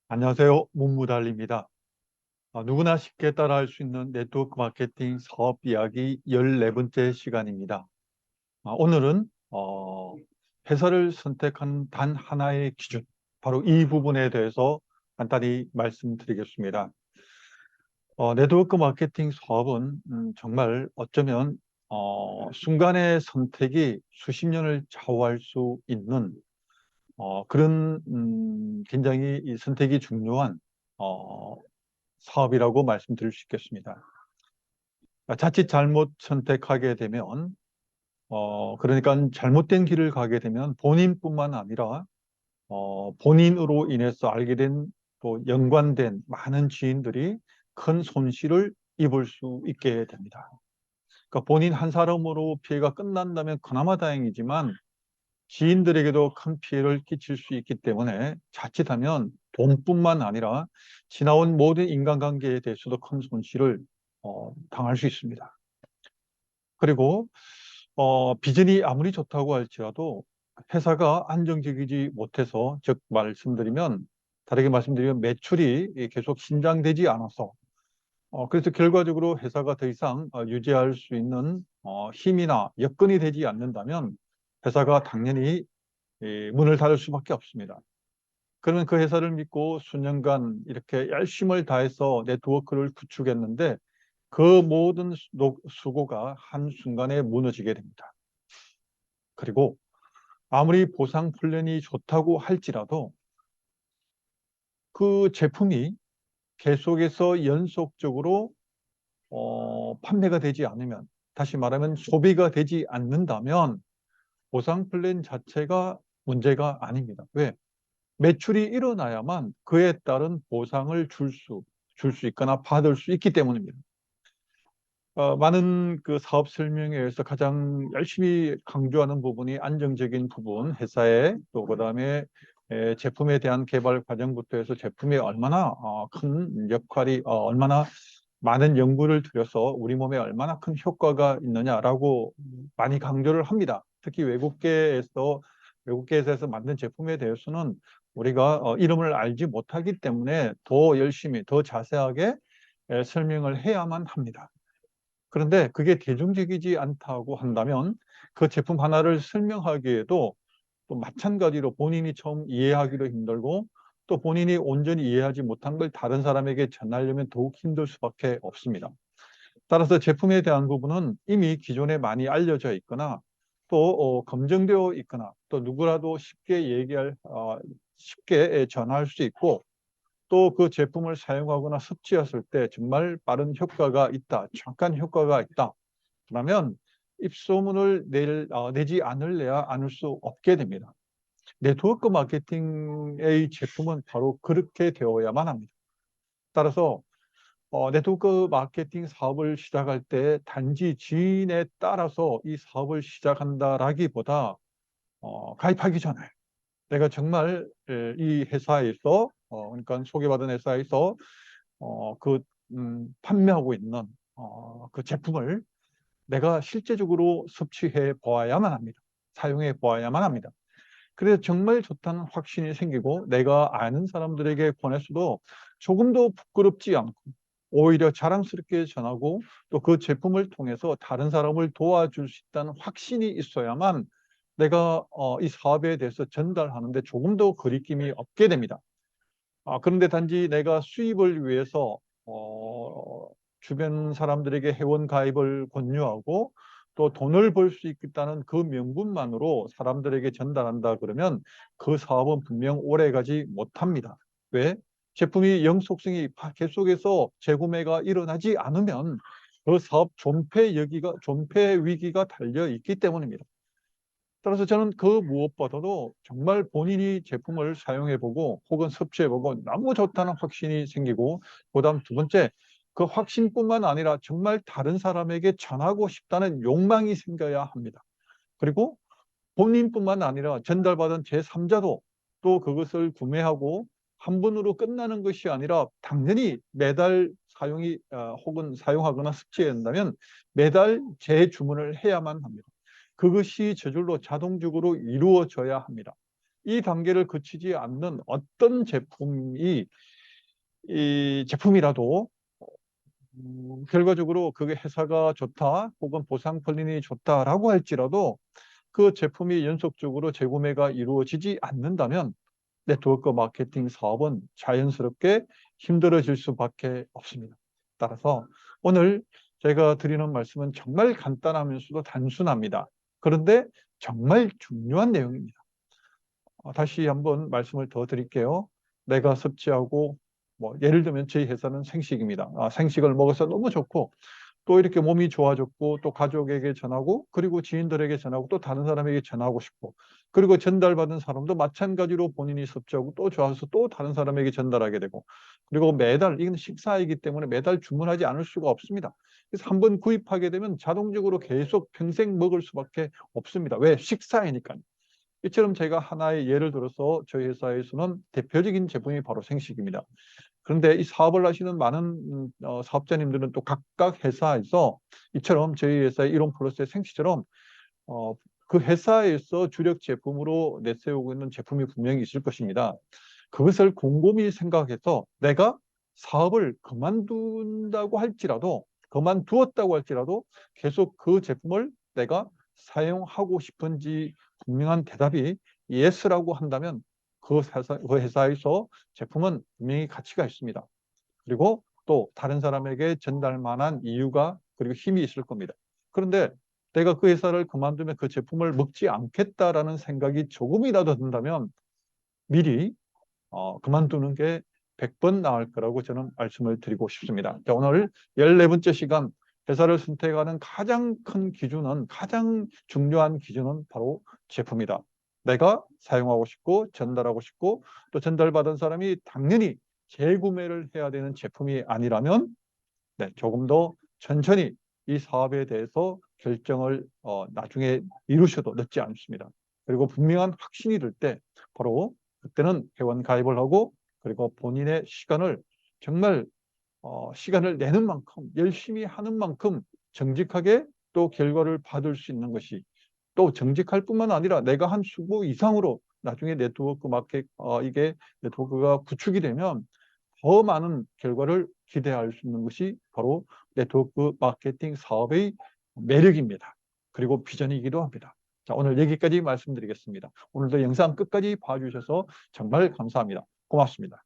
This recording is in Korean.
안녕하세요. 문무달입니다. 누구나 쉽게 따라할 수 있는 네트워크 마케팅 사업 이야기 14번째 시간입니다. 오늘은 회사를 선택한 단 하나의 기준, 바로 이 부분에 대해서 간단히 말씀드리겠습니다. 네트워크 마케팅 사업은 정말 어쩌면 순간의 선택이 수십 년을 좌우할 수 있는 그런 굉장히 이 선택이 중요한 어, 사업이라고 말씀드릴 수 있겠습니다. 자칫 잘못 선택하게 되면 그러니까 잘못된 길을 가게 되면 본인뿐만 아니라 본인으로 인해서 알게 된 또 연관된 많은 지인들이 큰 손실을 입을 수 있게 됩니다. 그러니까 본인 한 사람으로 피해가 끝난다면 그나마 다행이지만 지인들에게도 큰 피해를 끼칠 수 있기 때문에 자칫하면 돈뿐만 아니라 지나온 모든 인간관계에 대해서도 큰 손실을 당할 수 있습니다. 그리고 비전이 아무리 좋다고 할지라도 회사가 안정적이지 못해서, 즉 다르게 말씀드리면 매출이 계속 신장되지 않아서 그래서 결과적으로 회사가 더 이상 유지할 수 있는 힘이나 여건이 되지 않는다면 회사가 당연히 문을 닫을 수밖에 없습니다. 그러면 그 회사를 믿고 수년간 이렇게 열심을 다해서 네트워크를 구축했는데 그 모든 수고가 한순간에 무너지게 됩니다. 그리고 아무리 보상 플랜이 좋다고 할지라도 그 제품이 계속해서 연속적으로 판매가 되지 않으면, 다시 말하면 소비가 되지 않는다면 보상 플랜 자체가 문제가 아닙니다. 왜? 매출이 일어나야만 그에 따른 보상을 줄 수 있거나 받을 수 있기 때문입니다. 많은 그 사업 설명에 의해서 가장 열심히 강조하는 부분이 안정적인 부분, 회사의 또 그다음에 제품에 대한 개발 과정부터 해서 제품이 얼마나 큰 역할이 얼마나 많은 연구를 들여서 우리 몸에 얼마나 큰 효과가 있느냐라고 많이 강조를 합니다. 특히 외국계에서 만든 제품에 대해서는 우리가 이름을 알지 못하기 때문에 더 열심히 더 자세하게 설명을 해야만 합니다. 그런데 그게 대중적이지 않다고 한다면 그 제품 하나를 설명하기에도 또 마찬가지로 본인이 처음 이해하기도 힘들고 또 본인이 온전히 이해하지 못한 걸 다른 사람에게 전하려면 더욱 힘들 수밖에 없습니다. 따라서 제품에 대한 부분은 이미 기존에 많이 알려져 있거나 또 검증되어 있거나 또 누구라도 쉽게 전할 수 있고 또 그 제품을 사용하거나 섭취했을 때 정말 빠른 효과가 있다, 잠깐 효과가 있다. 그러면 입소문을 내지 않을래야 않을 수 없게 됩니다. 네트워크 마케팅의 제품은 바로 그렇게 되어야만 합니다. 따라서 네트워크 마케팅 사업을 시작할 때 단지 지인에 따라서 이 사업을 시작한다라기보다 가입하기 전에 내가 정말 이 회사에서 그러니까 소개받은 회사에서 그 판매하고 있는 그 제품을 내가 실제적으로 섭취해 보아야만 합니다. 사용해 보아야만 합니다. 그래서 정말 좋다는 확신이 생기고 내가 아는 사람들에게 권해서도 조금도 부끄럽지 않고 오히려 자랑스럽게 전하고 또 그 제품을 통해서 다른 사람을 도와줄 수 있다는 확신이 있어야만 내가 이 사업에 대해서 전달하는 데 조금 더 거리낌이 없게 됩니다. 그런데 단지 내가 수입을 위해서 주변 사람들에게 회원 가입을 권유하고 또 돈을 벌 수 있겠다는 그 명분만으로 사람들에게 전달한다 그러면 그 사업은 분명 오래가지 못합니다. 왜? 제품이 영속성이 계속해서 재구매가 일어나지 않으면 그 사업 존폐 위기가 달려 있기 때문입니다. 따라서 저는 그 무엇보다도 정말 본인이 제품을 사용해보고 혹은 섭취해보고 너무 좋다는 확신이 생기고 그다음 두 번째 그 확신뿐만 아니라 정말 다른 사람에게 전하고 싶다는 욕망이 생겨야 합니다. 그리고 본인뿐만 아니라 전달받은 제3자도 또 그것을 구매하고 한 번으로 끝나는 것이 아니라 당연히 매달 혹은 사용하거나 섭취해야 한다면 매달 재주문을 해야만 합니다. 그것이 저절로 자동적으로 이루어져야 합니다. 이 단계를 거치지 않는 어떤 제품이라도 결과적으로 그게 회사가 좋다 혹은 보상 플랜이 좋다라고 할지라도 그 제품이 연속적으로 재구매가 이루어지지 않는다면 네트워크 마케팅 사업은 자연스럽게 힘들어질 수밖에 없습니다. 따라서 오늘 제가 드리는 말씀은 정말 간단하면서도 단순합니다. 그런데 정말 중요한 내용입니다. 다시 한번 말씀을 더 드릴게요. 내가 섭취하고 예를 들면 저희 회사는 생식입니다. 생식을 먹어서 너무 좋고 또 이렇게 몸이 좋아졌고 또 가족에게 전하고 그리고 지인들에게 전하고 또 다른 사람에게 전하고 싶고 그리고 전달받은 사람도 마찬가지로 본인이 섭취하고 또 좋아서 또 다른 사람에게 전달하게 되고 그리고 매달 이건 식사이기 때문에 매달 주문하지 않을 수가 없습니다. 그래서 한번 구입하게 되면 자동적으로 계속 평생 먹을 수밖에 없습니다. 왜? 식사이니까요. 이처럼 제가 하나의 예를 들어서 저희 회사에서는 대표적인 제품이 바로 생식입니다. 그런데 이 사업을 하시는 많은 사업자님들은 또 각각 회사에서 이처럼 저희 회사의 이론 플러스의 생식처럼 어, 그 회사에서 주력 제품으로 내세우고 있는 제품이 분명히 있을 것입니다. 그것을 곰곰이 생각해서 내가 사업을 그만두었다고 할지라도 계속 그 제품을 내가 사용하고 싶은지 분명한 대답이 yes라고 한다면 그 회사에서 제품은 분명히 가치가 있습니다. 그리고 또 다른 사람에게 전달 만한 이유가 그리고 힘이 있을 겁니다. 그런데 내가 그 회사를 그만두면 그 제품을 먹지 않겠다라는 생각이 조금이라도 든다면 미리 그만두는 게 100번 나을 거라고 저는 말씀을 드리고 싶습니다. 자, 오늘 14번째 시간 회사를 선택하는 가장 큰 기준은 가장 중요한 기준은 바로 제품이다. 내가 사용하고 싶고 전달하고 싶고 또 전달받은 사람이 당연히 재구매를 해야 되는 제품이 아니라면 조금 더 천천히 이 사업에 대해서 결정을 나중에 이루셔도 늦지 않습니다. 그리고 분명한 확신이 들 때 바로 그때는 회원 가입을 하고 그리고 본인의 시간을 정말 시간을 내는 만큼 열심히 하는 만큼 정직하게 또 결과를 받을 수 있는 것이 또 정직할 뿐만 아니라 내가 한 수고 이상으로 나중에 이게 네트워크가 구축이 되면 더 많은 결과를 기대할 수 있는 것이 바로 네트워크 마케팅 사업의 매력입니다. 그리고 비전이기도 합니다. 자, 오늘 여기까지 말씀드리겠습니다. 오늘도 영상 끝까지 봐주셔서 정말 감사합니다. 고맙습니다.